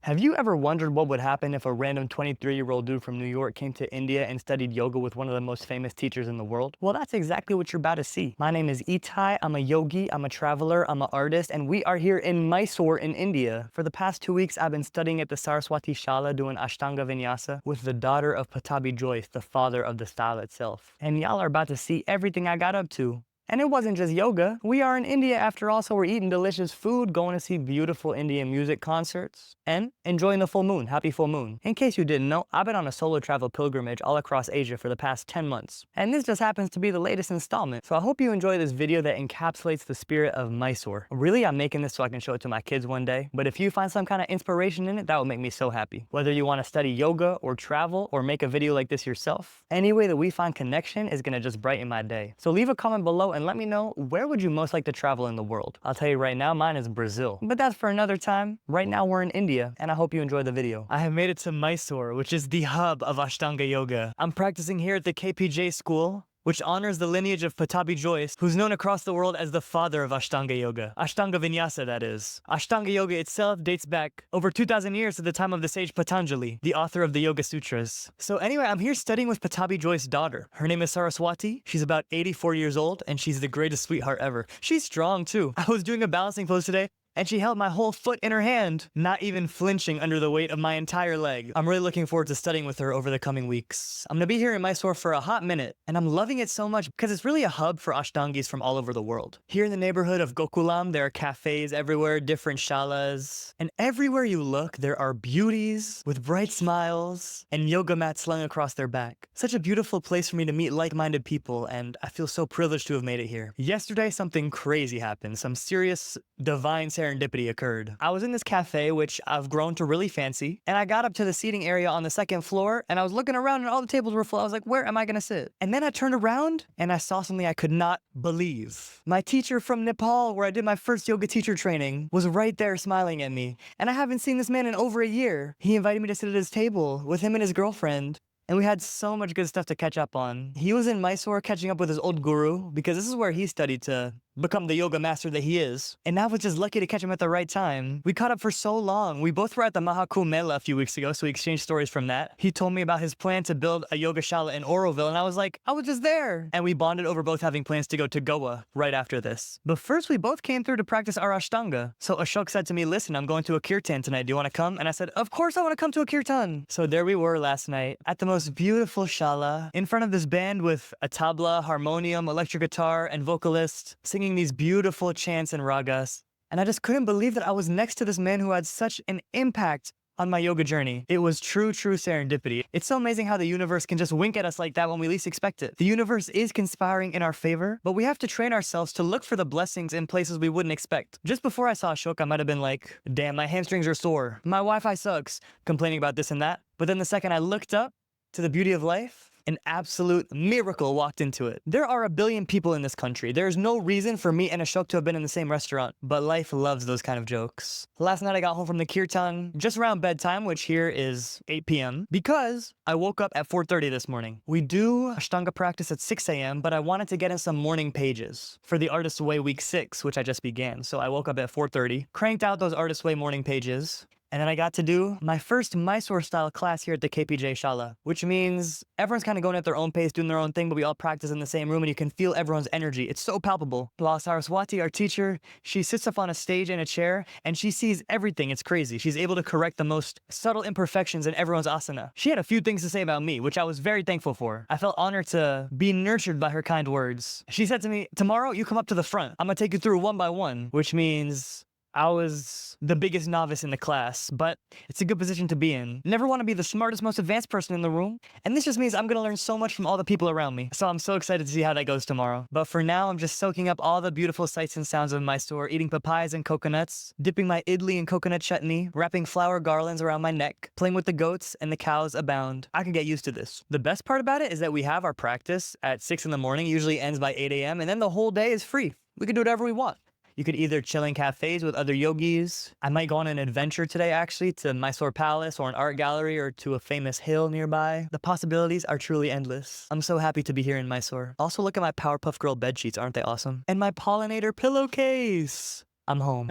Have you ever wondered what would happen if a random 23-year-old dude from New York came to India and studied yoga with one of the most famous teachers in the world? Well, that's exactly what you're about to see. My name is Itai, I'm a yogi, I'm a traveler, I'm an artist, and we are here in Mysore in India. For the past 2 weeks, I've been studying at the Saraswathi Shala doing Ashtanga Vinyasa with the daughter of Pattabhi Jois, the father of the style itself. And y'all are about to see everything I got up to. And it wasn't just yoga. We are in India after all, so we're eating delicious food, going to see beautiful Indian music concerts, and enjoying the full moon. Happy full moon. In case you didn't know, I've been on a solo travel pilgrimage all across Asia for the past 10 months. And this just happens to be the latest installment. So I hope you enjoy this video that encapsulates the spirit of Mysore. Really, I'm making this so I can show it to my kids one day. But if you find some kind of inspiration in it, that would make me so happy. Whether you want to study yoga or travel or make a video like this yourself, any way that we find connection is gonna just brighten my day. So leave a comment below and let me know, where would you most like to travel in the world? I'll tell you right now, mine is Brazil. But that's for another time. Right now we're in India, and I hope you enjoy the video. I have made it to Mysore, which is the hub of Ashtanga Yoga. I'm practicing here at the KPJ school, which honors the lineage of Pattabhi Jois, who's known across the world as the father of Ashtanga Yoga. Ashtanga Vinyasa, that is. Ashtanga Yoga itself dates back over 2,000 years to the time of the sage Patanjali, the author of the Yoga Sutras. So anyway, I'm here studying with Pattabhi Jois' daughter. Her name is Saraswati. She's about 84 years old, and she's the greatest sweetheart ever. She's strong, too. I was doing a balancing pose today, and she held my whole foot in her hand, not even flinching under the weight of my entire leg. I'm really looking forward to studying with her over the coming weeks. I'm gonna be here in Mysore for a hot minute, and I'm loving it so much because it's really a hub for Ashtangis from all over the world. Here in the neighborhood of Gokulam, there are cafes everywhere, different shalas, and everywhere you look, there are beauties with bright smiles and yoga mats slung across their back. Such a beautiful place for me to meet like-minded people, and I feel so privileged to have made it here. Yesterday, something crazy happened. Some serious divine serendipity occurred. I was in this cafe, which I've grown to really fancy, and I got up to the seating area on the second floor, and I was looking around and all the tables were full. I was like, where am I gonna sit? And then I turned around and I saw something I could not believe. My teacher from Nepal, where I did my first yoga teacher training, was right there smiling at me. And I haven't seen this man in over a year. He invited me to sit at his table with him and his girlfriend, and we had so much good stuff to catch up on. He was in Mysore catching up with his old guru, because this is where he studied to become the yoga master that he is. And I was just lucky to catch him at the right time. We caught up for so long. We both were at the Mahakumbh Mela a few weeks ago, so we exchanged stories from that. He told me about his plan to build a yoga shala in Oroville, and I was like, I was just there. And we bonded over both having plans to go to Goa right after this. But first, we both came through to practice our Ashtanga. So Ashok said to me, listen, I'm going to a kirtan tonight. Do you want to come? And I said, of course I want to come to a kirtan. So there we were last night at the most beautiful shala in front of this band with a tabla, harmonium, electric guitar, and vocalist singing these beautiful chants and ragas. And I just couldn't believe that I was next to this man who had such an impact on my yoga journey. It was true serendipity. It's so amazing how the universe can just wink at us like that when we least expect it. The universe is conspiring in our favor, but we have to train ourselves to look for the blessings in places we wouldn't expect. Just before I saw Ashok, I might have been like, damn, my hamstrings are sore. My Wi-Fi sucks. Complaining about this and that. But then the second I looked up to the beauty of life, an absolute miracle walked into it. There are 1 billion people in this country. There's no reason for me and Ashok to have been in the same restaurant, but life loves those kind of jokes. Last night I got home from the kirtan just around bedtime, which here is 8 p.m. because I woke up at 4:30 this morning. We do Ashtanga practice at 6 a.m., but I wanted to get in some morning pages for the Artist's Way week 6, which I just began. So I woke up at 4:30, cranked out those Artist's Way morning pages, and then I got to do my first Mysore-style class here at the KPJAYI Shala, which means everyone's kind of going at their own pace, doing their own thing, but we all practice in the same room, and you can feel everyone's energy. It's so palpable. While Saraswati, our teacher, she sits up on a stage in a chair, and she sees everything. It's crazy. She's able to correct the most subtle imperfections in everyone's asana. She had a few things to say about me, which I was very thankful for. I felt honored to be nurtured by her kind words. She said to me, tomorrow you come up to the front. I'm gonna take you through one by one, which means I was the biggest novice in the class, but it's a good position to be in. Never want to be the smartest, most advanced person in the room, and this just means I'm going to learn so much from all the people around me. So I'm so excited to see how that goes tomorrow. But for now, I'm just soaking up all the beautiful sights and sounds of Mysore, eating papayas and coconuts, dipping my idli in coconut chutney, wrapping flower garlands around my neck, playing with the goats, and the cows abound. I can get used to this. The best part about it is that we have our practice at 6 in the morning, usually ends by 8 a.m., and then the whole day is free. We can do whatever we want. You could either chill in cafes with other yogis. I might go on an adventure today, actually, to Mysore Palace or an art gallery or to a famous hill nearby. The possibilities are truly endless. I'm so happy to be here in Mysore. Also, look at my Powerpuff Girl bed sheets. Aren't they awesome? And my pollinator pillowcase. I'm home.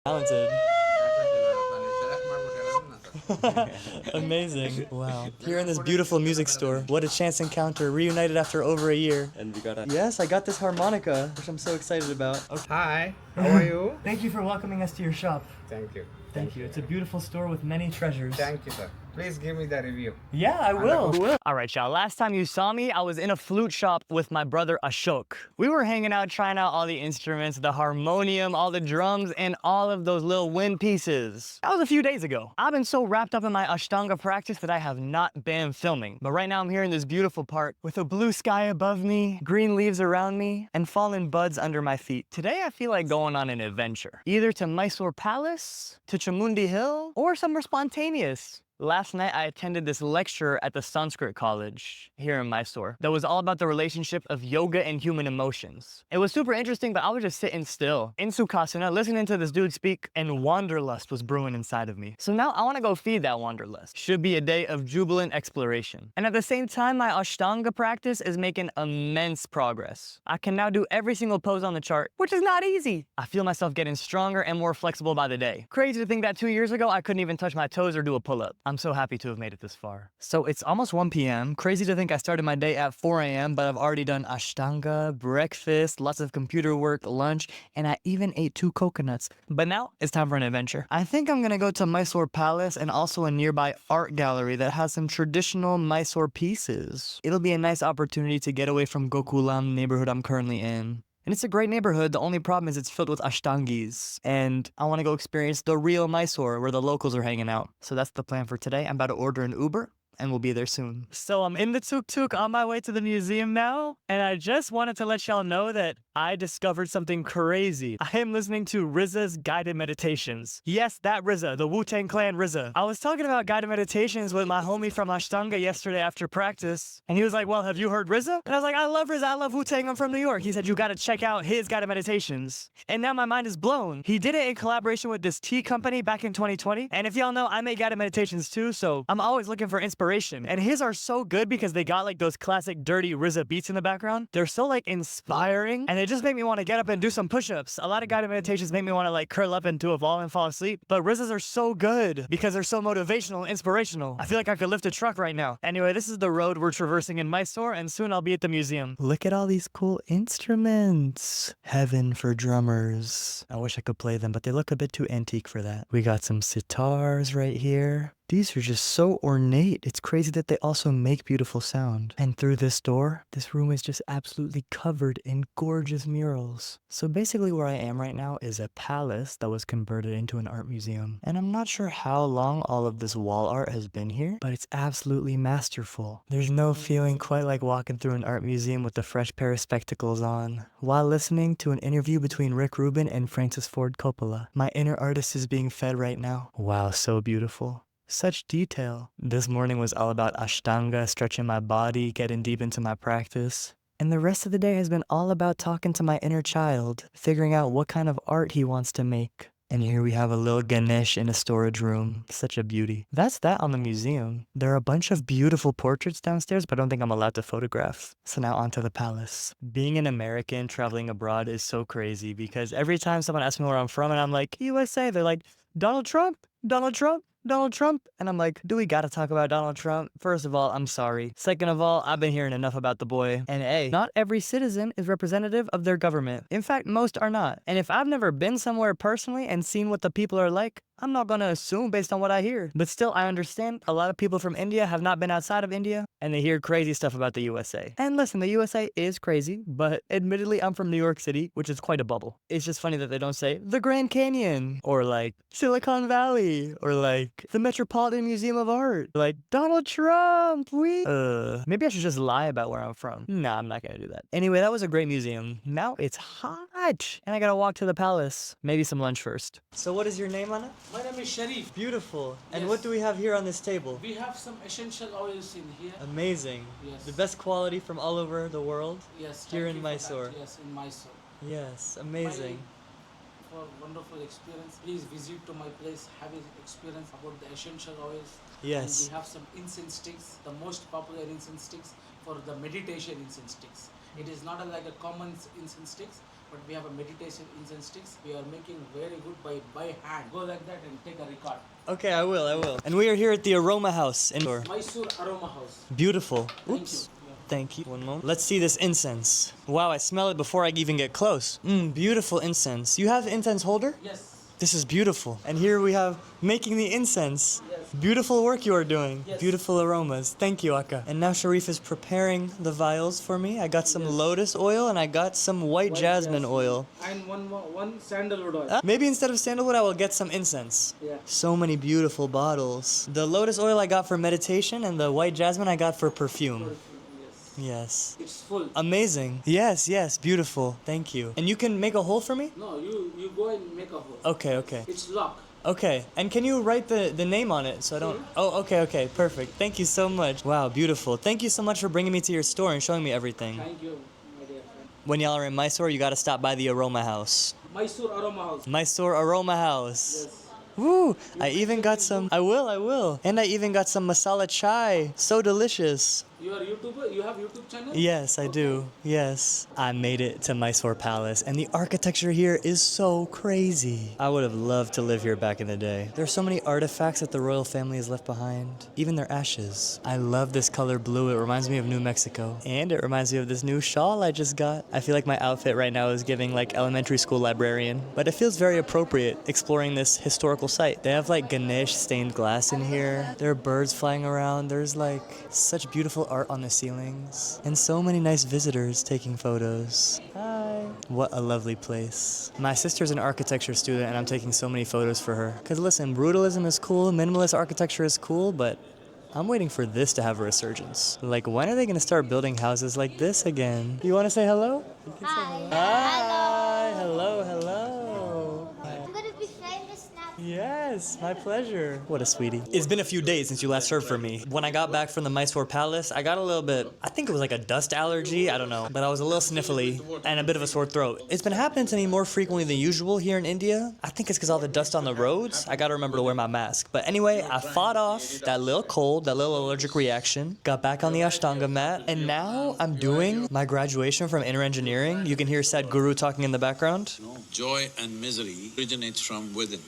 Talented. Amazing. Wow. Here in this beautiful music store. What a chance encounter. Reunited after over a year. And we got a Yes, I got this harmonica, which I'm so excited about. Okay. Hi, how are you? Thank you for welcoming us to your shop. Thank you. Thank you. It's a beautiful store with many treasures. Thank you, sir. Please give me the review. Yeah, I will. All right, y'all. Last time you saw me, I was in a flute shop with my brother Ashok. We were hanging out, trying out all the instruments, the harmonium, all the drums, and all of those little wind pieces. That was a few days ago. I've been so wrapped up in my Ashtanga practice that I have not been filming. But right now I'm here in this beautiful park with a blue sky above me, green leaves around me, and fallen buds under my feet. Today I feel like going on an adventure. Either to Mysore Palace, to Chamundi Hill, or somewhere spontaneous. Last night, I attended this lecture at the Sanskrit College here in Mysore that was all about the relationship of yoga and human emotions. It was super interesting, but I was just sitting still in Sukhasana, listening to this dude speak, and wanderlust was brewing inside of me. So now I want to go feed that wanderlust. Should be a day of jubilant exploration. And at the same time, my Ashtanga practice is making immense progress. I can now do every single pose on the chart, which is not easy. I feel myself getting stronger and more flexible by the day. Crazy to think that 2 years ago, I couldn't even touch my toes or do a pull-up. I'm so happy to have made it this far. So it's almost 1 p.m. Crazy to think I started my day at 4 a.m., but I've already done Ashtanga, breakfast, lots of computer work, lunch, and I even ate 2 coconuts. But now it's time for an adventure. I think I'm gonna go to Mysore Palace and also a nearby art gallery that has some traditional Mysore pieces. It'll be a nice opportunity to get away from Gokulam, neighborhood I'm currently in. And it's a great neighborhood. The only problem is it's filled with Ashtangis. And I want to go experience the real Mysore where the locals are hanging out. So that's the plan for today. I'm about to order an Uber and we'll be there soon. So I'm in the tuk-tuk on my way to the museum now. And I just wanted to let y'all know that I discovered something crazy. I am listening to RZA's guided meditations. Yes, that RZA, the Wu-Tang Clan RZA. I was talking about guided meditations with my homie from Ashtanga yesterday after practice. And he was like, well, have you heard RZA? And I was like, I love RZA. I love Wu-Tang. I'm from New York. He said, you got to check out his guided meditations. And now my mind is blown. He did it in collaboration with this tea company back in 2020. And if y'all know, I make guided meditations too. So I'm always looking for inspiration. And his are so good because they got like those classic dirty RZA beats in the background. They're so like inspiring and they just make me want to get up and do some push-ups. A lot of guided meditations make me want to like curl up into a ball and fall asleep. But RZA's are so good because they're so motivational and inspirational. I feel like I could lift a truck right now. Anyway, this is the road we're traversing in Mysore and soon I'll be at the museum. Look at all these cool instruments. Heaven for drummers. I wish I could play them, but they look a bit too antique for that. We got some sitars right here. These are just so ornate. It's crazy that they also make beautiful sound. And through this door, this room is just absolutely covered in gorgeous murals. So basically where I am right now is a palace that was converted into an art museum. And I'm not sure how long all of this wall art has been here, but it's absolutely masterful. There's no feeling quite like walking through an art museum with a fresh pair of spectacles on, while listening to an interview between Rick Rubin and Francis Ford Coppola. My inner artist is being fed right now. Wow, so beautiful. Such detail. This morning was all about Ashtanga, stretching my body, getting deep into my practice. And the rest of the day has been all about talking to my inner child, figuring out what kind of art he wants to make. And here we have a little Ganesh in a storage room. Such a beauty. That's that on the museum. There are a bunch of beautiful portraits downstairs, but I don't think I'm allowed to photograph. So now onto the palace. Being an American traveling abroad is so crazy because every time someone asks me where I'm from and I'm like, USA, they're like, Donald Trump, Donald Trump. Donald Trump? And I'm like, do we gotta talk about Donald Trump? First of all, I'm sorry. Second of all, I've been hearing enough about the boy. And A, not every citizen is representative of their government. In fact, most are not. And if I've never been somewhere personally and seen what the people are like, I'm not gonna assume based on what I hear. But still, I understand a lot of people from India have not been outside of India and they hear crazy stuff about the USA. And listen, the USA is crazy, but admittedly, I'm from New York City, which is quite a bubble. It's just funny that they don't say the Grand Canyon or like Silicon Valley or like the Metropolitan Museum of Art. Like Donald Trump, maybe I should just lie about where I'm from. Nah, I'm not gonna do that. Anyway, that was a great museum. Now it's hot and I gotta walk to the palace. Maybe some lunch first. So what is your name, Anna? My name is Sharif. Beautiful. And Yes. what do we have here on this table? We have some essential oils in here. Amazing. Yes. The best quality from all over the world. Yes. Here thank in you for that. Mysore. Yes, in Mysore. Yes, amazing. For wonderful experience. Please visit to my place, have an experience about the essential oils. Yes. And we have some incense sticks, the most popular incense sticks for the meditation incense sticks. It is not like a common incense sticks, but we have a meditation incense sticks. We are making very good by hand. Go like that and take a record. Okay, I will. And we are here at the Aroma House in Mysore Aroma House. Beautiful. Thank Oops. you. Yeah. Thank you. One moment. Let's see this incense. Wow, I smell it before I even get close. Beautiful incense. You have incense holder? Yes. This is beautiful. And here we have making the incense. Yes. Beautiful work you are doing. Yes. Beautiful aromas. Thank you, Akka. And now Sharif is preparing the vials for me. I got some lotus oil and I got some white jasmine oil. And one sandalwood oil. Maybe instead of sandalwood, I will get some incense. Yeah. So many beautiful bottles. The lotus oil I got for meditation and the white jasmine I got for perfume. Yes. Yes. It's full. Amazing. Yes, beautiful. Thank you. And you can make a hole for me? No, you go and make a hole. Okay. It's locked. Okay, and can you write the name on it so I don't... Oh, okay, perfect. Thank you so much. Wow, beautiful. Thank you so much for bringing me to your store and showing me everything. Thank you, my dear friend. When y'all are in Mysore, you gotta stop by the Aroma House. Mysore Aroma House. Mysore Aroma House. Yes. Woo! I even got some... I will. And I even got some masala chai. So delicious. You are YouTuber? You have YouTube channel? Yes, I do. Yes. I made it to Mysore Palace, and the architecture here is so crazy. I would have loved to live here back in the day. There are so many artifacts that the royal family has left behind, even their ashes. I love this color blue. It reminds me of New Mexico. And it reminds me of this new shawl I just got. I feel like my outfit right now is giving like elementary school librarian, but it feels very appropriate exploring this historical site. They have like Ganesh stained glass in here. There are birds flying around. There's like such beautiful art on the ceilings, and so many nice visitors taking photos. Hi. What a lovely place. My sister's an architecture student and I'm taking so many photos for her. Cause listen, brutalism is cool, minimalist architecture is cool, but I'm waiting for this to have a resurgence. Like, when are they gonna start building houses like this again? You wanna say hello? Hi. Hi. Hello. I'm gonna be famous now. Yes, my pleasure. What a sweetie. It's been a few days since you last heard from me. When I got back from the Mysore Palace, I got a little bit, I think it was like a dust allergy, I don't know, but I was a little sniffly and a bit of a sore throat. It's been happening to me more frequently than usual here in India. I think it's because all the dust on the roads. I gotta remember to wear my mask. But anyway, I fought off that little cold, that little allergic reaction, got back on the Ashtanga mat, and now I'm doing my graduation from inner engineering. You can hear Sadhguru talking in the background. Joy and misery originates from within.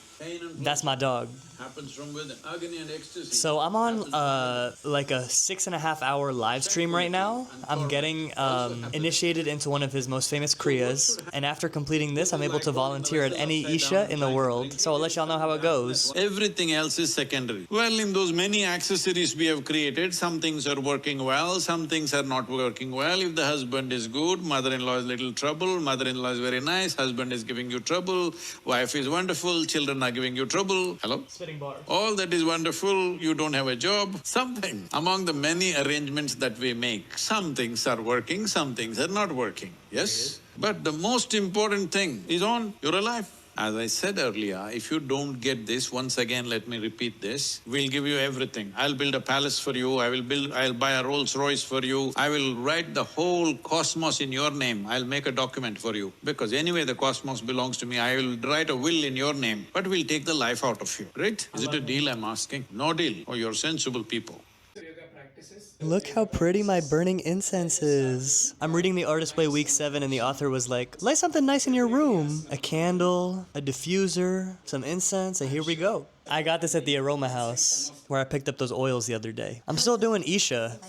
That's my dog. Happens from within. Agony and ecstasy. So I'm on like a 6.5 hour live stream right now. I'm getting initiated into one of his most famous kriyas, and after completing this, I'm able to volunteer at any Isha in the world. So I'll let y'all know how it goes. Everything else is secondary. Well, in those many accessories we have created, some things are working well, some things are not working well. If the husband is good, mother-in-law is little trouble, mother-in-law is very nice, husband is giving you trouble, wife is wonderful, children are giving you trouble. Hello? Spitting bars. All that is wonderful, you don't have a job, something. Among the many arrangements that we make, some things are working, some things are not working, yes? But the most important thing is on, you're alive. As I said earlier, if you don't get this, once again let me repeat this, we'll give you everything. I'll build a palace for you, I'll buy a Rolls Royce for you, I will write the whole cosmos in your name, I'll make a document for you. Because anyway the cosmos belongs to me, I will write a will in your name, but we'll take the life out of you, right? Is it a deal I'm asking? No deal. Oh, you're sensible people. Look how pretty my burning incense is. I'm reading The Artist's Way Week 7 and the author was like, light something nice in your room. A candle, a diffuser, some incense, and here we go. I got this at the Aroma House, where I picked up those oils the other day. I'm still doing Isha.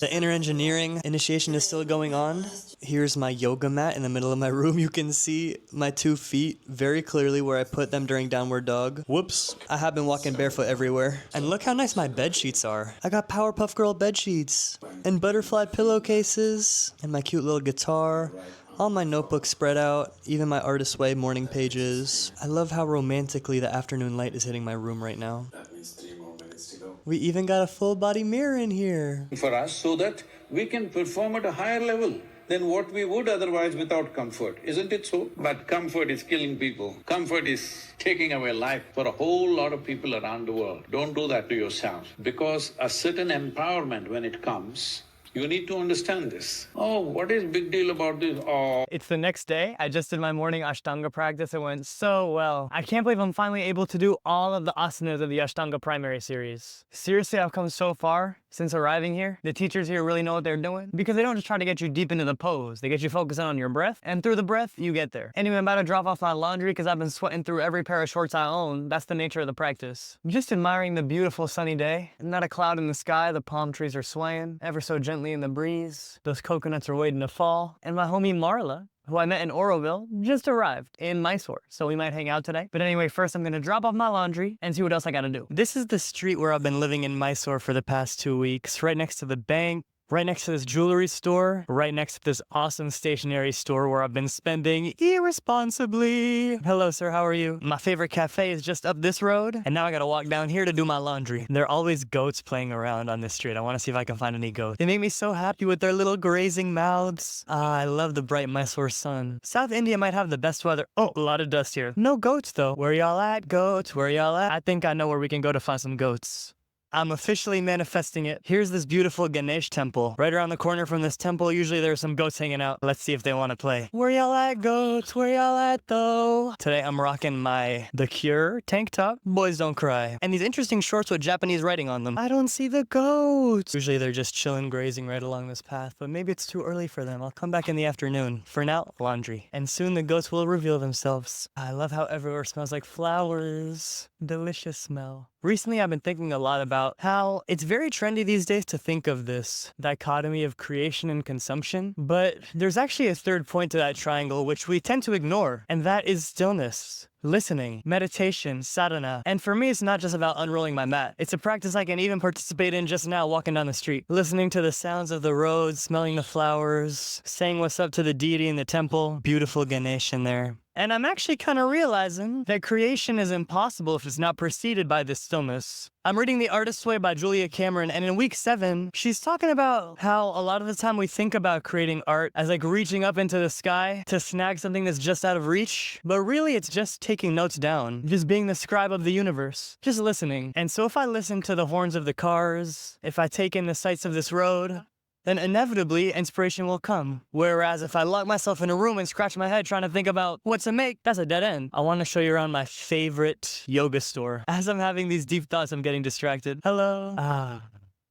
The inner engineering initiation is still going on. Here's my yoga mat in the middle of my room. You can see my 2 feet very clearly where I put them during downward dog. Whoops. I have been walking barefoot everywhere. And look how nice my bed sheets are. I got Powerpuff Girl bed sheets and butterfly pillowcases and my cute little guitar. All my notebooks spread out, even my Artist's Way morning pages. I love how romantically the afternoon light is hitting my room right now. That means 3 more minutes to go. We even got a full body mirror in here. For us, so that we can perform at a higher level than what we would otherwise without comfort, isn't it so? But comfort is killing people. Comfort is taking away life for a whole lot of people around the world. Don't do that to yourself, because a certain empowerment when it comes, you need to understand this. Oh, what is big deal about this? Oh. It's the next day. I just did my morning Ashtanga practice. It went so well. I can't believe I'm finally able to do all of the asanas of the Ashtanga primary series. Seriously, I've come so far. since arriving here, the teachers here really know what they're doing because they don't just try to get you deep into the pose. They get you focusing on your breath, and through the breath, you get there. Anyway, I'm about to drop off my laundry because I've been sweating through every pair of shorts I own. That's the nature of the practice. I'm just admiring the beautiful sunny day. Not a cloud in the sky, the palm trees are swaying ever so gently in the breeze. Those coconuts are waiting to fall. And my homie Marla, who I met in Oroville, just arrived in Mysore, so we might hang out today. But anyway, first I'm gonna drop off my laundry and see what else I gotta do. This is the street where I've been living in Mysore for the past 2 weeks, right next to the bank, right next to this jewelry store, right next to this awesome stationery store where I've been spending irresponsibly. Hello, sir, how are you? My favorite cafe is just up this road, and now I gotta walk down here to do my laundry. There are always goats playing around on this street. I wanna see if I can find any goats. They make me so happy with their little grazing mouths. I love the bright Mysore sun. South India might have the best weather. Oh, a lot of dust here. No goats, though. Where y'all at, goats? Where y'all at? I think I know where we can go to find some goats. I'm officially manifesting it. Here's this beautiful Ganesh temple. Right around the corner from this temple, usually there's some goats hanging out. Let's see if they want to play. Where y'all at, goats? Where y'all at, though? Today I'm rocking my The Cure tank top. Boys don't cry. And these interesting shorts with Japanese writing on them. I don't see the goats. Usually they're just chilling, grazing right along this path, but maybe it's too early for them. I'll come back in the afternoon. For now, laundry. And soon the goats will reveal themselves. I love how everywhere smells like flowers. Delicious smell. Recently, I've been thinking a lot about how it's very trendy these days to think of this dichotomy of creation and consumption, but there's actually a third point to that triangle which we tend to ignore, and that is stillness. Listening, meditation, sadhana. And for me, it's not just about unrolling my mat. It's a practice I can even participate in just now walking down the street. Listening to the sounds of the road, smelling the flowers, saying what's up to the deity in the temple. Beautiful Ganesh in there. And I'm actually kind of realizing that creation is impossible if it's not preceded by this stillness. I'm reading The Artist's Way by Julia Cameron, and in week 7, she's talking about how a lot of the time we think about creating art as like reaching up into the sky to snag something that's just out of reach, but really it's just taking notes down, just being the scribe of the universe, just listening. And so if I listen to the horns of the cars, if I take in the sights of this road, then inevitably inspiration will come. Whereas if I lock myself in a room and scratch my head trying to think about what to make, that's a dead end. I want to show you around my favorite yoga store. As I'm having these deep thoughts, I'm getting distracted. Hello.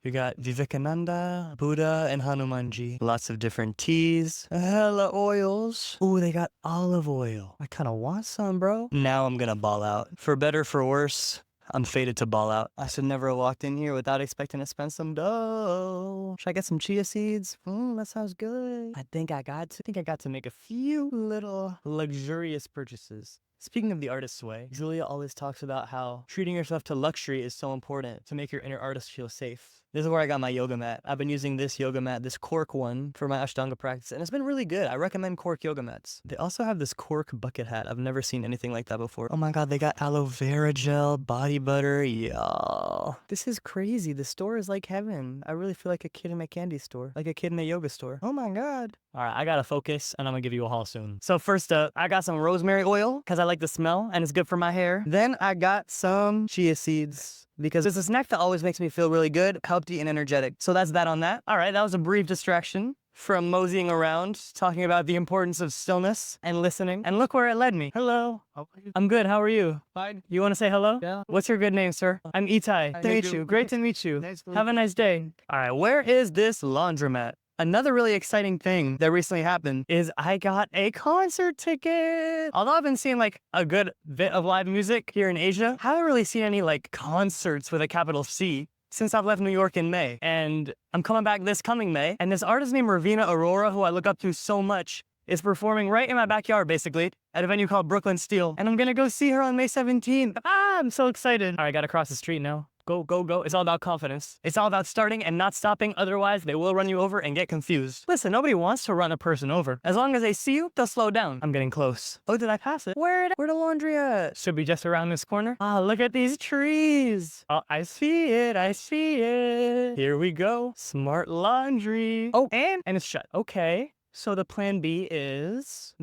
We got Vivekananda, Buddha, and Hanumanji. Lots of different teas. Hella oils. Ooh, they got olive oil. I kind of want some, bro. Now I'm gonna ball out. For better, for worse, I'm fated to ball out. I should never have walked in here without expecting to spend some dough. Should I get some chia seeds? That sounds good. I think I got to make a few little luxurious purchases. Speaking of The Artist's Way, Julia always talks about how treating yourself to luxury is so important to make your inner artist feel safe. This is where I got my yoga mat. I've been using this yoga mat, this cork one, for my Ashtanga practice, and it's been really good. I recommend cork yoga mats. They also have this cork bucket hat. I've never seen anything like that before. Oh my god, they got aloe vera gel, body butter, y'all. This is crazy. The store is like heaven. I really feel like a kid in a candy store, like a kid in a yoga store. Oh my god. All right, I gotta focus, and I'm gonna give you a haul soon. So first up, I got some rosemary oil, because I like the smell, and it's good for my hair. Then I got some chia seeds, because it's a snack that always makes me feel really good, healthy, and energetic. So that's that on that. All right, that was a brief distraction from moseying around, talking about the importance of stillness and listening. And look where it led me. Hello. How are you? I'm good. How are you? Fine. You want to say hello? Yeah. What's your good name, sir? I'm Itai. Nice to meet you. Great to meet you. Nice to meet Have a nice day. All right, where is this laundromat? Another really exciting thing that recently happened is I got a concert ticket. Although I've been seeing like a good bit of live music here in Asia, I haven't really seen any like concerts with a capital C since I've left New York in May. And I'm coming back this coming May. And this artist named Ravina Aurora, who I look up to so much, is performing right in my backyard, basically, at a venue called Brooklyn Steel. And I'm gonna go see her on May 17th. I'm so excited. All right, I gotta cross the street now. Go, go, go. It's all about confidence. It's all about starting and not stopping. Otherwise, they will run you over and get confused. Listen, nobody wants to run a person over. As long as they see you, they'll slow down. I'm getting close. Oh, did I pass it? Where the laundry at? Should be just around this corner. Ah, look at these trees. Oh, I see it. I see it. Here we go. Smart laundry. Oh, and it's shut. Okay. So the plan B is,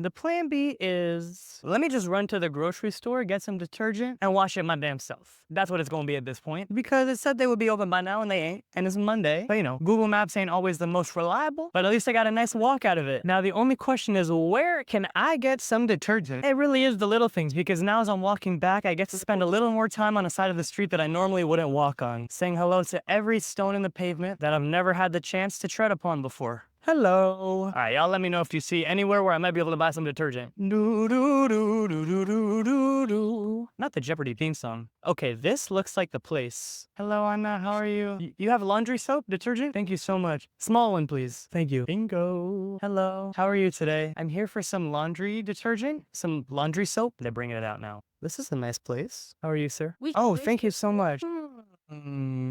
let me just run to the grocery store, get some detergent, and wash it my damn self. That's what it's gonna be at this point. Because it said they would be open by now and they ain't. And it's Monday. But you know, Google Maps ain't always the most reliable, but at least I got a nice walk out of it. Now the only question is, where can I get some detergent? It really is the little things, because now as I'm walking back, I get to spend a little more time on a side of the street that I normally wouldn't walk on, saying hello to every stone in the pavement that I've never had the chance to tread upon before. Hello. All right, y'all let me know if you see anywhere where I might be able to buy some detergent. Do, do, do, do, do, do, do, do. Not the Jeopardy theme song. Okay, this looks like the place. Hello, Anna, how are you? You have laundry soap, detergent? Thank you so much. Small one, please. Thank you. Bingo. Hello, how are you today? I'm here for some laundry detergent, some laundry soap. They're bringing it out now. This is a nice place. How are you, sir? Oh, thank you so much.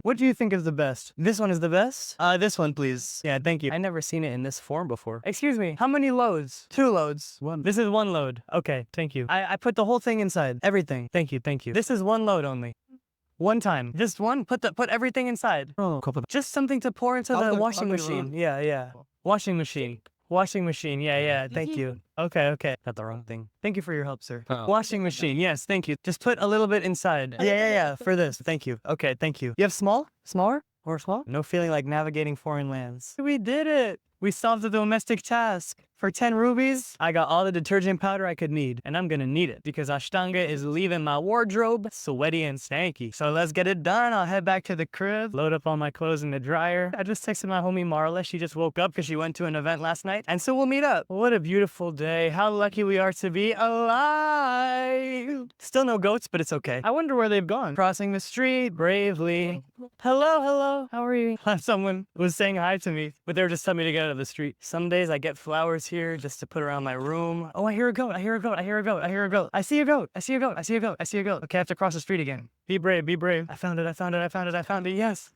What do you think is the best? This one is the best? This one, please. Yeah, thank you. I never seen it in this form before. Excuse me, how many loads? 2 loads. One. This is 1 load. Okay, thank you. I put the whole thing inside. Everything. Thank you, thank you. This is 1 load only. One time. Just one? Put everything inside. Oh, just something to pour into the washing machine. Yeah. Washing machine. Washing machine, yeah, thank you. Okay. Got the wrong thing. Thank you for your help, sir. Oh. Washing machine, yes, thank you. Just put a little bit inside. Yeah, for this, thank you. Okay, thank you. You have small? Smaller? Or small? No feeling like navigating foreign lands. We did it! We solved the domestic task. For 10 rubies, I got all the detergent powder I could need, and I'm gonna need it because Ashtanga is leaving my wardrobe sweaty and stanky. So let's get it done. I'll head back to the crib, load up all my clothes in the dryer. I just texted my homie Marla. She just woke up because she went to an event last night, and so we'll meet up. What a beautiful day. How lucky we are to be alive. Still no goats, but it's okay. I wonder where they've gone. Crossing the street bravely. Hello. How are you? Someone was saying hi to me, but they were just telling me to get out of the street. Some days I get flowers here just to put around my room. Oh, I hear a goat. I see a goat. I see a goat. Okay, I have to cross the street again. Be brave. I found it. Yes.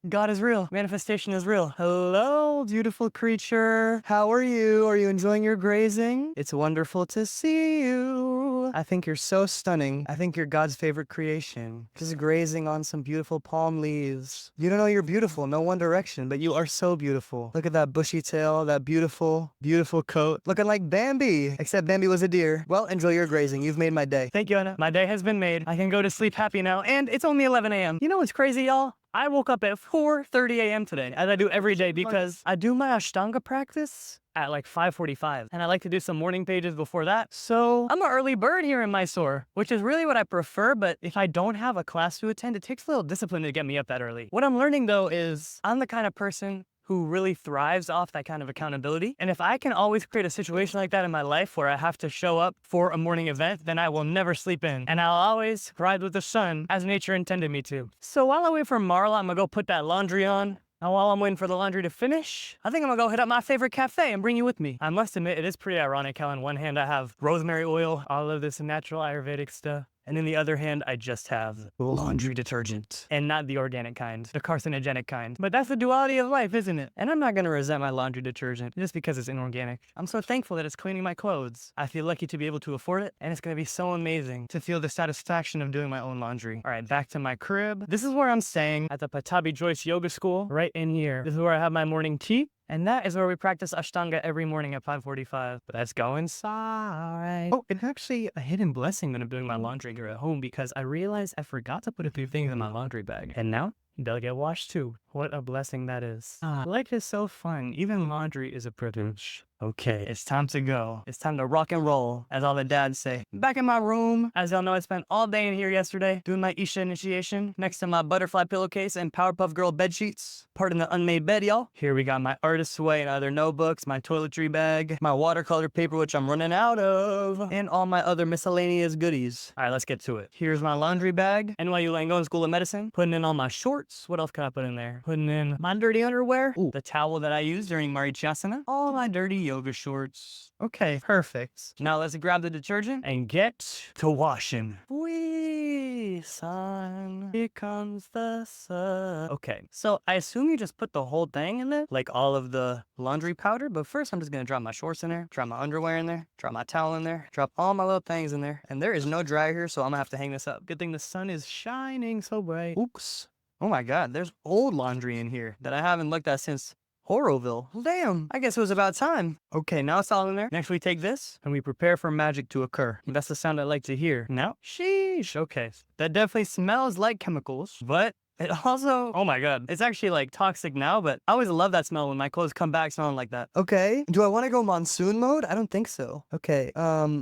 God is real. Manifestation is real. Hello, beautiful creature. How are you? Are you enjoying your grazing? It's wonderful to see you. I think you're so stunning. I think you're God's favorite creation. Just grazing on some beautiful palm leaves. You don't know you're beautiful. No one direction, but you are so beautiful. Look at that bushy tail, that beautiful, beautiful coat. Looking like Bambi, except Bambi was a deer. Well, enjoy your grazing. You've made my day. Thank you, Anna. My day has been made. I can go to sleep happy now, and it's only 11 a.m. You know what's crazy, y'all? I woke up at 4:30 a.m. today, as I do every day, because I do my Ashtanga practice at like 5:45, and I like to do some morning pages before that. So I'm an early bird here in Mysore, which is really what I prefer, but if I don't have a class to attend, it takes a little discipline to get me up that early. What I'm learning though is I'm the kind of person who really thrives off that kind of accountability. And if I can always create a situation like that in my life where I have to show up for a morning event, then I will never sleep in. And I'll always ride with the sun as nature intended me to. So while I wait for Marla, I'm gonna go put that laundry on. And while I'm waiting for the laundry to finish, I think I'm gonna go hit up my favorite cafe and bring you with me. I must admit, it is pretty ironic how on one hand I have rosemary oil, all of this natural Ayurvedic stuff. And in the other hand, I just have laundry detergent. And not the organic kind, the carcinogenic kind. But that's the duality of life, isn't it? And I'm not gonna resent my laundry detergent just because it's inorganic. I'm so thankful that it's cleaning my clothes. I feel lucky to be able to afford it, and it's gonna be so amazing to feel the satisfaction of doing my own laundry. All right, back to my crib. This is where I'm staying at the Pattabhi Jois Yoga School, right in here. This is where I have my morning tea. And that is where we practice Ashtanga every morning at 5:45. But let's go inside. Oh, it's actually a hidden blessing that I'm doing my laundry here at home because I realized I forgot to put a few things in my laundry bag. And now they'll get washed too. What a blessing that is. Life is so fun. Even laundry is a privilege. Okay, it's time to go. It's time to rock and roll, as all the dads say. Back in my room. As y'all know, I spent all day in here yesterday doing my Isha initiation next to my butterfly pillowcase and Powerpuff Girl bed sheets. Pardon the unmade bed, y'all. Here we got my artist's way and other notebooks, my toiletry bag, my watercolor paper, which I'm running out of, and all my other miscellaneous goodies. All right, let's get to it. Here's my laundry bag. NYU Langone School of Medicine. Putting in all my shorts. What else can I put in there? Putting in my dirty underwear. Ooh, the towel that I use during Marichyasana. All my dirty yoga shorts. Okay, perfect. Now let's grab the detergent and get to washing. Wee, sun, here comes the sun. Okay, so I assume you just put the whole thing in there, like all of the laundry powder, but first I'm just gonna drop my shorts in there, drop my underwear in there, drop my towel in there, drop all my little things in there, and there is no dryer here, so I'm gonna have to hang this up. Good thing the sun is shining so bright. Oops. Oh my God, there's old laundry in here that I haven't looked at since Horoville. Well, damn, I guess it was about time. Okay, now it's all in there. Next we take this and we prepare for magic to occur. That's the sound I like to hear. Now, sheesh, okay. That definitely smells like chemicals, but it also, oh my god, it's actually like toxic now, but I always love that smell when my clothes come back smelling like that. Okay, do I want to go monsoon mode? I don't think so. Okay,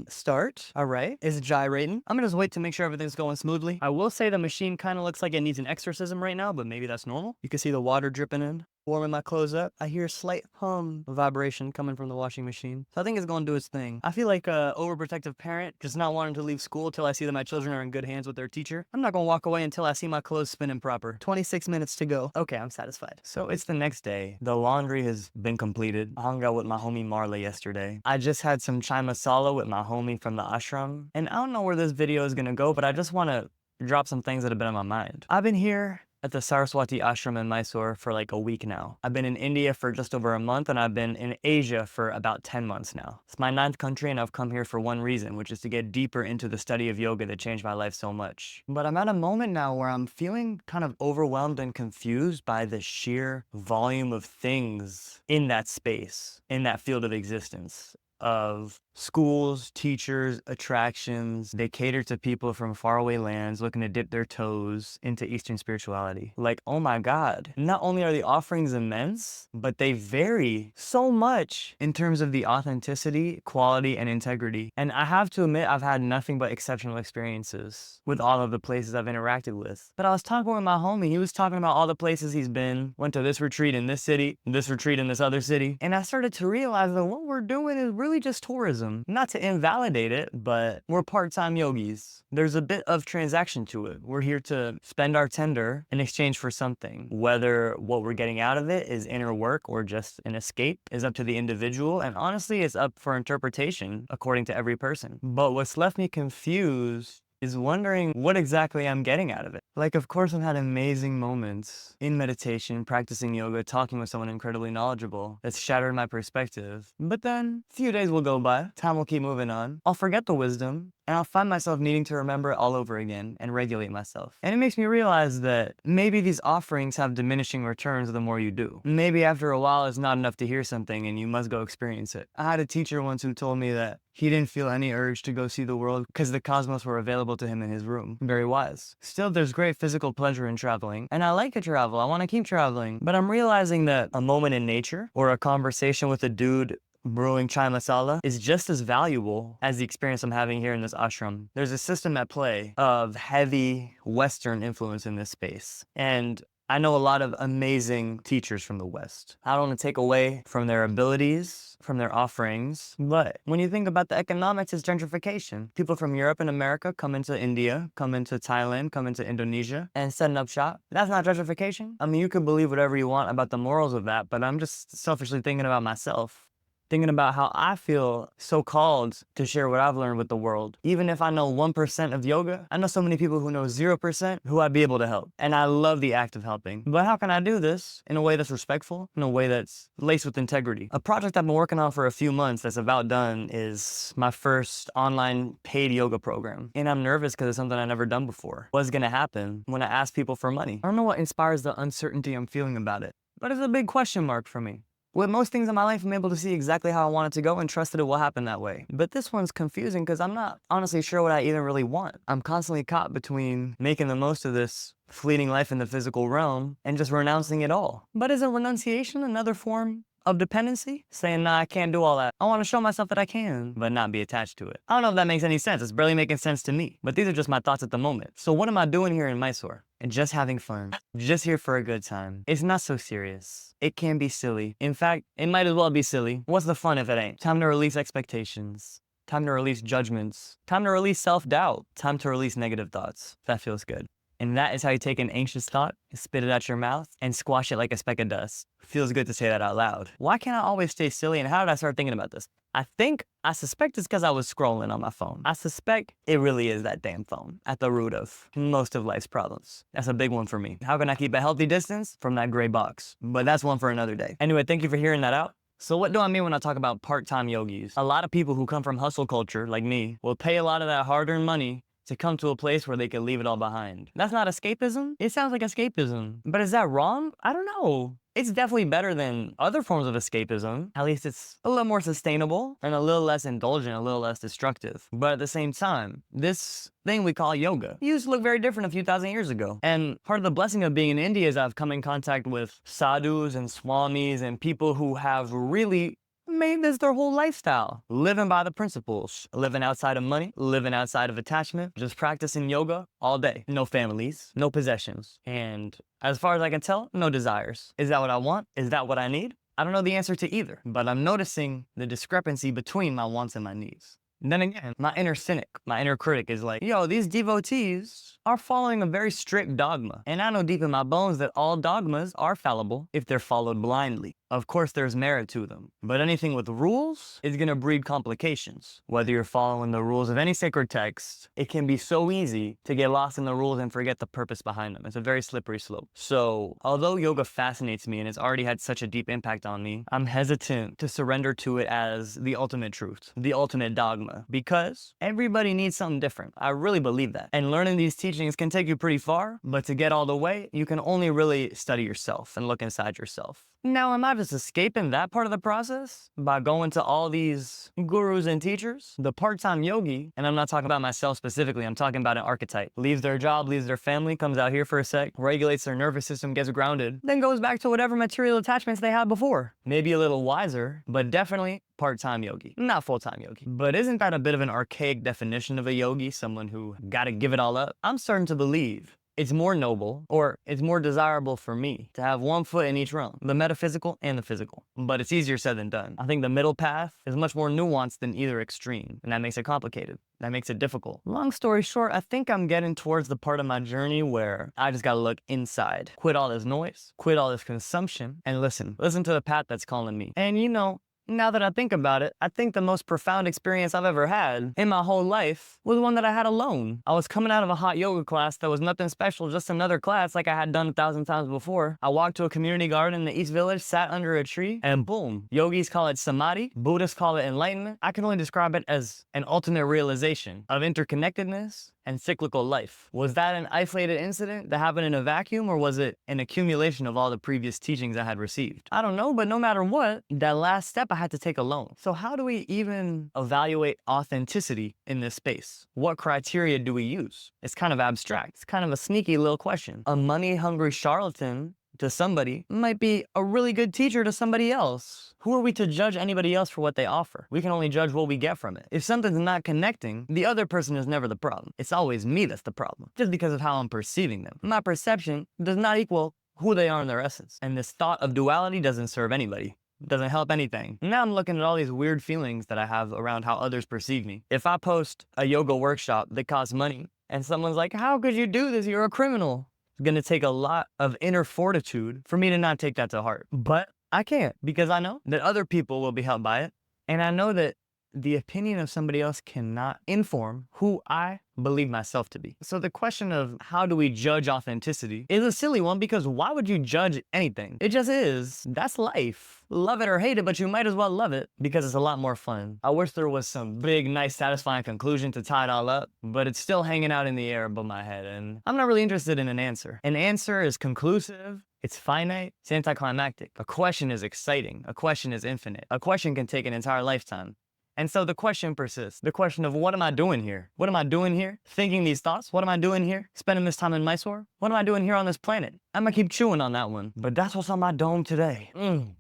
start. All right, is it gyrating? I'm gonna just wait to make sure everything's going smoothly. I will say the machine kind of looks like it needs an exorcism right now, but maybe that's normal. You can see the water dripping in. Warming my clothes up, I hear a slight hum of vibration coming from the washing machine. So I think it's gonna do its thing. I feel like a overprotective parent, just not wanting to leave school till I see that my children are in good hands with their teacher. I'm not gonna walk away until I see my clothes spinning proper. 26 minutes to go. Okay, I'm satisfied. So it's the next day. The laundry has been completed. I hung out with my homie Marley yesterday. I just had some chai masala with my homie from the ashram. And I don't know where this video is gonna go, but I just wanna drop some things that have been on my mind. I've been here at the Saraswathi ashram in Mysore for like a week now. I've been in India for just over a month, and I've been in Asia for about 10 months now. It's my 9th country, and I've come here for one reason, which is to get deeper into the study of yoga that changed my life so much. But I'm at a moment now where I'm feeling kind of overwhelmed and confused by the sheer volume of things in that space, in that field of existence, of schools, teachers, attractions. They cater to people from faraway lands looking to dip their toes into Eastern spirituality. Like, oh my God. Not only are the offerings immense, but they vary so much in terms of the authenticity, quality, and integrity. And I have to admit, I've had nothing but exceptional experiences with all of the places I've interacted with. But I was talking with my homie. He was talking about all the places he's been, went to this retreat in this city, this retreat in this other city. And I started to realize that what we're doing is really just tourism. Not to invalidate it, but we're part-time yogis. There's a bit of transaction to it. We're here to spend our tender in exchange for something. Whether what we're getting out of it is inner work or just an escape is up to the individual, and honestly, it's up for interpretation according to every person. But what's left me confused is wondering what exactly I'm getting out of it. Like, of course, I've had amazing moments in meditation, practicing yoga, talking with someone incredibly knowledgeable that's shattered my perspective. But then a few days will go by, time will keep moving on. I'll forget the wisdom, and I'll find myself needing to remember it all over again and regulate myself. And it makes me realize that maybe these offerings have diminishing returns the more you do. Maybe after a while it's not enough to hear something and you must go experience it. I had a teacher once who told me that he didn't feel any urge to go see the world because the cosmos were available to him in his room. Very wise. Still, there's great physical pleasure in traveling, and I like to travel. I want to keep traveling. But I'm realizing that a moment in nature or a conversation with a dude brewing chai masala is just as valuable as the experience I'm having here in this ashram. There's a system at play of heavy Western influence in this space. And I know a lot of amazing teachers from the West. I don't want to take away from their abilities, from their offerings, but when you think about the economics, it's gentrification. People from Europe and America come into India, come into Thailand, come into Indonesia, and setting up shop. That's not gentrification. I mean, you can believe whatever you want about the morals of that, but I'm just selfishly thinking about myself. Thinking about how I feel so called to share what I've learned with the world. Even if I know 1% of yoga, I know so many people who know 0% who I'd be able to help. And I love the act of helping. But how can I do this in a way that's respectful, in a way that's laced with integrity? A project I've been working on for a few months that's about done is my first online paid yoga program. And I'm nervous because it's something I've never done before. What's gonna happen when I ask people for money? I don't know what inspires the uncertainty I'm feeling about it, but it's a big question mark for me. With most things in my life, I'm able to see exactly how I want it to go and trust that it will happen that way. But this one's confusing because I'm not honestly sure what I even really want. I'm constantly caught between making the most of this fleeting life in the physical realm and just renouncing it all. But isn't renunciation another form of dependency? Saying, nah, I can't do all that. I want to show myself that I can, but not be attached to it. I don't know if that makes any sense. It's barely making sense to me. But these are just my thoughts at the moment. So what am I doing here in Mysore? And just having fun. Just here for a good time. It's not so serious. It can be silly. In fact, it might as well be silly. What's the fun if it ain't? Time to release expectations. Time to release judgments. Time to release self-doubt. Time to release negative thoughts. That feels good. And that is how you take an anxious thought, spit it out your mouth, and squash it like a speck of dust. Feels good to say that out loud. Why can't I always stay silly, and how did I start thinking about this? I suspect it's because I was scrolling on my phone. I suspect it really is that damn phone at the root of most of life's problems. That's a big one for me. How can I keep a healthy distance from that gray box? But that's one for another day. Anyway, thank you for hearing that out. So what do I mean when I talk about part-time yogis? A lot of people who come from hustle culture, like me, will pay a lot of that hard-earned money to come to a place where they can leave it all behind. That's not escapism? It sounds like escapism. But is that wrong? I don't know. It's definitely better than other forms of escapism. At least it's a little more sustainable and a little less indulgent, a little less destructive. But at the same time, this thing we call yoga used to look very different a few thousand years ago. And part of the blessing of being in India is I've come in contact with sadhus and swamis and people who have really made this their whole lifestyle. Living by the principles. Living outside of money, living outside of attachment, just practicing yoga all day. No families, no possessions. And as far as I can tell, no desires. Is that what I want? Is that what I need? I don't know the answer to either, but I'm noticing the discrepancy between my wants and my needs. And then again, my inner cynic, my inner critic is like, yo, these devotees are following a very strict dogma. And I know deep in my bones that all dogmas are fallible if they're followed blindly. Of course, there's merit to them. But anything with rules is gonna breed complications. Whether you're following the rules of any sacred text, it can be so easy to get lost in the rules and forget the purpose behind them. It's a very slippery slope. So, although yoga fascinates me and it's already had such a deep impact on me, I'm hesitant to surrender to it as the ultimate truth, the ultimate dogma, because everybody needs something different. I really believe that. And learning these teachings can take you pretty far, but to get all the way, you can only really study yourself and look inside yourself. Now, am I just escaping that part of the process by going to all these gurus and teachers? The part-time yogi, and I'm not talking about myself specifically, I'm talking about an archetype. Leaves their job, leaves their family, comes out here for a sec, regulates their nervous system, gets grounded, then goes back to whatever material attachments they had before. Maybe a little wiser, but definitely part-time yogi, not full-time yogi. But isn't that a bit of an archaic definition of a yogi, someone who gotta give it all up? I'm starting to believe it's more noble, or it's more desirable for me to have one foot in each realm, the metaphysical and the physical. But it's easier said than done. I think the middle path is much more nuanced than either extreme, and that makes it complicated. That makes it difficult. Long story short, I think I'm getting towards the part of my journey where I just gotta look inside. Quit all this noise, quit all this consumption, and listen. Listen to the path that's calling me. And you know, now that I think about it, I think the most profound experience I've ever had in my whole life was one that I had alone. I was coming out of a hot yoga class that was nothing special, just another class like I had done 1,000 times before. I walked to a community garden in the East Village, sat under a tree, and boom. Yogis call it samadhi, Buddhists call it enlightenment. I can only describe it as an ultimate realization of interconnectedness and cyclical life. Was that an isolated incident that happened in a vacuum, or was it an accumulation of all the previous teachings I had received? I don't know, but no matter what, that last step I had to take alone. So how do we even evaluate authenticity in this space? What criteria do we use? It's kind of abstract. It's kind of a sneaky little question. A money-hungry charlatan to somebody might be a really good teacher to somebody else. Who are we to judge anybody else for what they offer? We can only judge what we get from it. If something's not connecting, the other person is never the problem. It's always me that's the problem, just because of how I'm perceiving them. My perception does not equal who they are in their essence. And this thought of duality doesn't serve anybody. Doesn't help anything. Now I'm looking at all these weird feelings that I have around how others perceive me. If I post a yoga workshop that costs money, and someone's like, how could you do this? You're a criminal. It's gonna take a lot of inner fortitude for me to not take that to heart. But I can't, because I know that other people will be helped by it. And I know that the opinion of somebody else cannot inform who I believe myself to be. So the question of how do we judge authenticity is a silly one, because why would you judge anything? It just is. That's life. Love it or hate it, but you might as well love it because it's a lot more fun. I wish there was some big, nice, satisfying conclusion to tie it all up, but it's still hanging out in the air above my head, and I'm not really interested in an answer. An answer is conclusive. It's finite, it's anticlimactic. A question is exciting. A question is infinite. A question can take an entire lifetime. And so the question persists. The question of what am I doing here? What am I doing here? Thinking these thoughts? What am I doing here? Spending this time in Mysore? What am I doing here on this planet? I'm gonna keep chewing on that one. But that's what's on my dome today.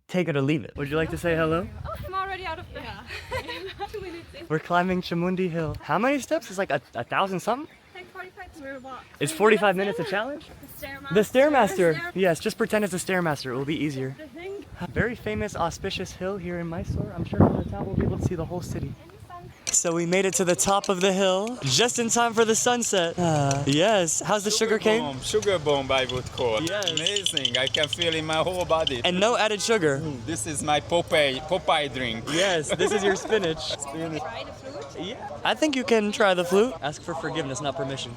Take it or leave it. Would you like to say hello? Oh, I'm already out of breath. Yeah. 2 minutes in. We're climbing Chamundi Hill. How many steps? It's like a 1,000 something? Like 45 we're about. Is 45 minutes a challenge? The Stairmaster. The Stairmaster. Yes, just pretend it's a Stairmaster. It will be easier. The thing. Very famous, auspicious hill here in Mysore. I'm sure from the top we'll be able to see the whole city. So we made it to the top of the hill, just in time for the sunset. Yes. How's the sugar cane? Sugar bomb, I would call. Yes. Amazing. I can feel in my whole body. And no added sugar. This is my Popeye drink. Yes, this is your spinach. Try the flute. Yeah. I think you can try the flute. Ask for forgiveness, not permission.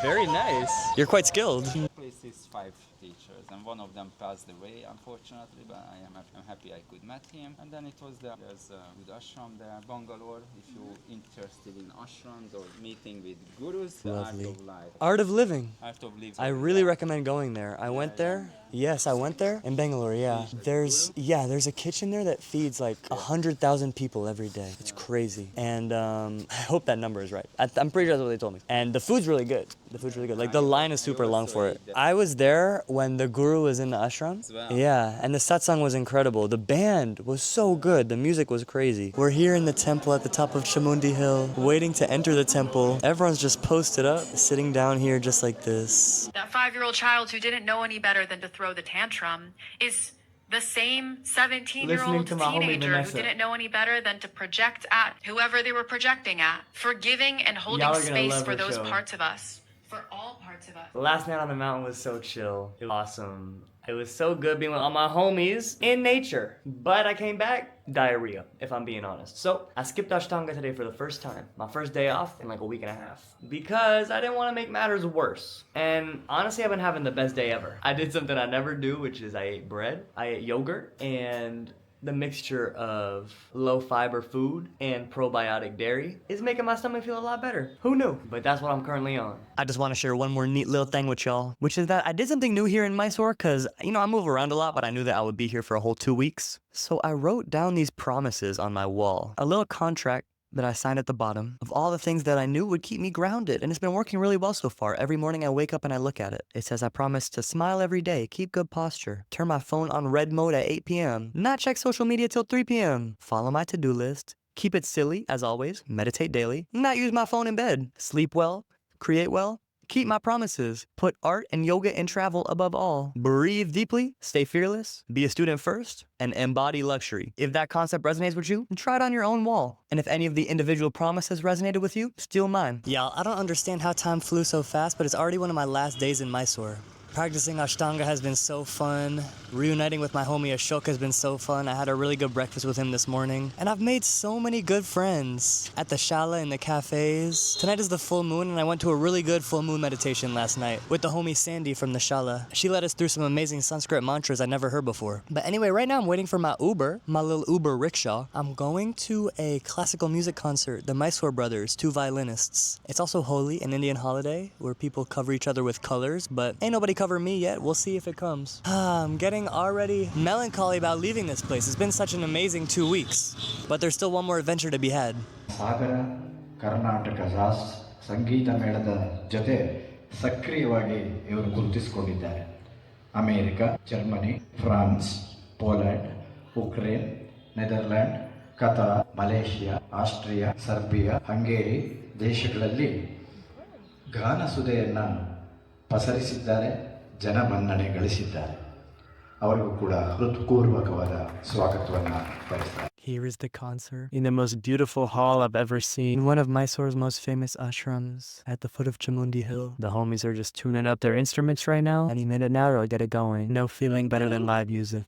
Very nice. You're quite skilled. Please place is 5 teachers, and one of them passed away, unfortunately, but I'm happy I could meet him. And then there's a good ashram there, Bangalore, if you're interested in ashrams or meeting with gurus. The Lovely. Art of Life. Art of Living. Art of Living. I really recommend going there. I went there. Yes, I went there in Bangalore. Yeah, there's a kitchen there that feeds like 100,000 people every day. It's crazy, and I hope that number is right. I'm pretty sure that's what they told me. And the food's really good. The food's really good. Like the line is super long for it. I was there when the guru was in the ashram. Yeah, and the satsang was incredible. The band was so good. The music was crazy. We're here in the temple at the top of Chamundi Hill, waiting to enter the temple. Everyone's just posted up, sitting down here just like this. That 5-year-old child who didn't know any better than to throw the tantrum is the same 17-year-old teenager who didn't know any better than to project at whoever they were projecting at, forgiving and holding space for those parts of us, for all parts of us. The last night on the mountain was so chill. It was awesome. It was so good being with all my homies in nature. But I came back, diarrhea, if I'm being honest. So I skipped Ashtanga today for the first time. My first day off in like a week and a half. Because I didn't want to make matters worse. And honestly, I've been having the best day ever. I did something I never do, which is I ate bread, I ate yogurt, and the mixture of low fiber food and probiotic dairy is making my stomach feel a lot better. Who knew? But that's what I'm currently on. I just want to share one more neat little thing with y'all, which is that I did something new here in Mysore because, I move around a lot, but I knew that I would be here for a whole 2 weeks. So I wrote down these promises on my wall, a little contract that I signed at the bottom of all the things that I knew would keep me grounded. And it's been working really well so far. Every morning I wake up and I look at it. It says I promise to smile every day, keep good posture, turn my phone on red mode at 8 p.m., not check social media till 3 p.m., follow my to-do list, keep it silly, as always, meditate daily, not use my phone in bed, sleep well, create well, keep my promises, put art and yoga and travel above all, breathe deeply, stay fearless, be a student first, and embody luxury. If that concept resonates with you, try it on your own wall. And if any of the individual promises resonated with you, steal mine. Y'all, I don't understand how time flew so fast, but it's already one of my last days in Mysore. Practicing Ashtanga has been so fun. Reuniting with my homie Ashok has been so fun. I had a really good breakfast with him this morning. And I've made so many good friends at the Shala and the cafes. Tonight is the full moon and I went to a really good full moon meditation last night with the homie Sandy from the Shala. She led us through some amazing Sanskrit mantras I never heard before. But anyway, right now I'm waiting for my Uber, my little Uber rickshaw. I'm going to a classical music concert, the Mysore Brothers, 2 violinists. It's also Holi, an Indian holiday where people cover each other with colors, but ain't nobody cover me yet. We'll see if it comes. I'm getting already melancholy about leaving this place. It's been such an amazing 2 weeks, but there's still one more adventure to be had. ಸಾಗರ ಕರ್ನಾಟಕ ಸಂಗೀತ ಮೇಳದ ಜೊತೆ ಸಕ್ರಿಯವಾಗಿ ಇವರು ಗುರುತಿಸಿಕೊಂಡಿದ್ದಾರೆ. America, Germany, France, Poland, Ukraine, Netherland, Qatar, Malaysia, Austria, Serbia, Hungary ದೇಶಗಳಲ್ಲಿ ಗಾನ ಸುಧೆಯನ್ನು ಪಸರಿಸಿದ್ದಾರೆ, ಜನಮನ್ನಣೆ ಗಳಿಸಿದ್ದಾರೆ. ಅವರಿಗೂ ಕೂಡ ಹೃತ್ಪೂರ್ವಕವಾದ ಸ್ವಾಗತವನ್ನು ಬಯಸ್ತಾರೆ. Here is the concert in the most beautiful hall I've ever seen. One of Mysore's most famous ashrams at the foot of Chamundi Hill. The homies are just tuning up their instruments right now. Any minute now, they'll get it going. No feeling better than live music.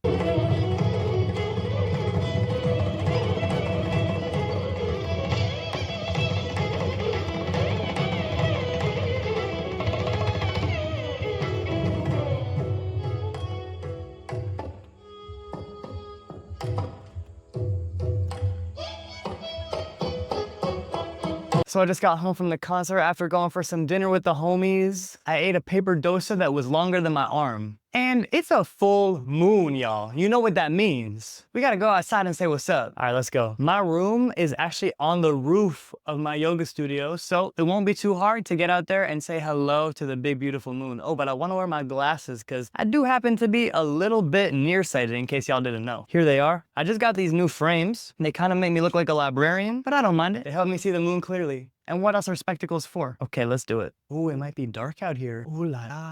So I just got home from the concert after going for some dinner with the homies. I ate a paper dosa that was longer than my arm. And it's a full moon, y'all. You know what that means. We gotta go outside and say what's up. All right, let's go. My room is actually on the roof of my yoga studio, so it won't be too hard to get out there and say hello to the big, beautiful moon. Oh, but I wanna wear my glasses because I do happen to be a little bit nearsighted in case y'all didn't know. Here they are. I just got these new frames. They kind of make me look like a librarian, but I don't mind it. They help me see the moon clearly. And what else are spectacles for? Okay, let's do it. Ooh, it might be dark out here. Ooh la la,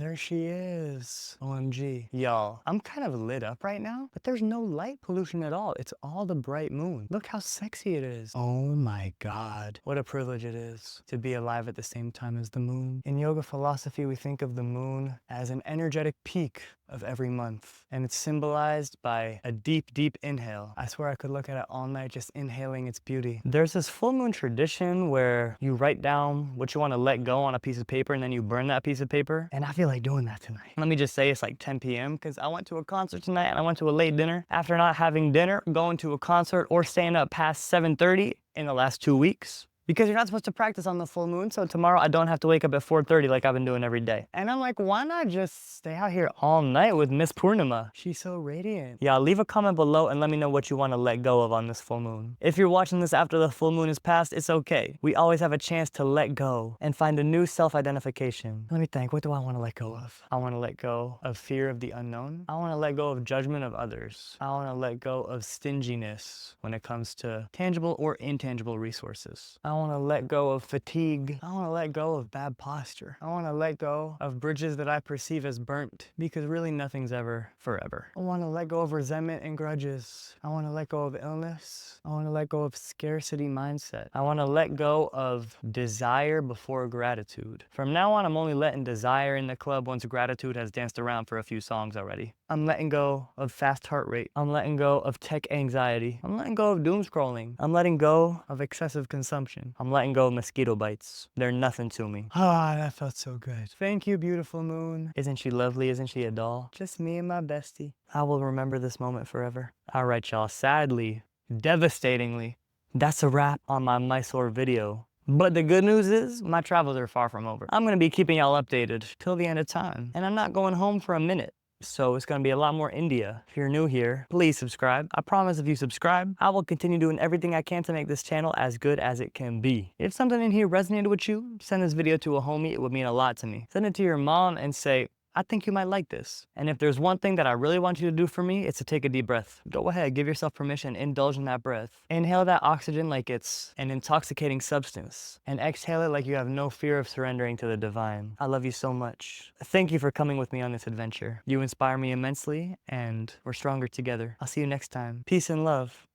there she is. OMG. Y'all, I'm kind of lit up right now, but there's no light pollution at all. It's all the bright moon. Look how sexy it is. Oh my God. What a privilege it is to be alive at the same time as the moon. In yoga philosophy, we think of the moon as an energetic peak of every month. And it's symbolized by a deep, deep inhale. I swear I could look at it all night just inhaling its beauty. There's this full moon tradition moon where you write down what you want to let go on a piece of paper and then you burn that piece of paper. And I feel like doing that tonight. Let me just say it's like 10 p.m. because I went to a concert tonight and I went to a late dinner. After not having dinner, going to a concert, or staying up past 7:30 in the last 2 weeks. Because you're not supposed to practice on the full moon, so tomorrow I don't have to wake up at 4:30 like I've been doing every day. And I'm like, why not just stay out here all night with Miss Purnima? She's so radiant. Yeah, leave a comment below and let me know what you want to let go of on this full moon. If you're watching this after the full moon is passed, it's okay. We always have a chance to let go and find a new self-identification. Let me think, what do I want to let go of? I want to let go of fear of the unknown. I want to let go of judgment of others. I want to let go of stinginess when it comes to tangible or intangible resources. I want to let go of fatigue. I want to let go of bad posture. I want to let go of bridges that I perceive as burnt, because really nothing's ever forever. I want to let go of resentment and grudges. I want to let go of illness. I want to let go of scarcity mindset. I want to let go of desire before gratitude. From now on, I'm only letting desire in the club once gratitude has danced around for a few songs already. I'm letting go of fast heart rate. I'm letting go of tech anxiety. I'm letting go of doom scrolling. I'm letting go of excessive consumption. I'm letting go of mosquito bites. They're nothing to me. Ah, that felt so good. Thank you, beautiful moon. Isn't she lovely? Isn't she a doll? Just me and my bestie. I will remember this moment forever. All right, y'all. Sadly, devastatingly, that's a wrap on my Mysore video. But the good news is, my travels are far from over. I'm gonna be keeping y'all updated till the end of time. And I'm not going home for a minute. So it's gonna be a lot more India. If you're new here, please subscribe. I promise if you subscribe, I will continue doing everything I can to make this channel as good as it can be. If something in here resonated with you, send this video to a homie. It would mean a lot to me. Send it to your mom and say, I think you might like this. And if there's one thing that I really want you to do for me, it's to take a deep breath. Go ahead, give yourself permission, indulge in that breath. Inhale that oxygen like it's an intoxicating substance, and exhale it like you have no fear of surrendering to the divine. I love you so much. Thank you for coming with me on this adventure. You inspire me immensely, and we're stronger together. I'll see you next time. Peace and love.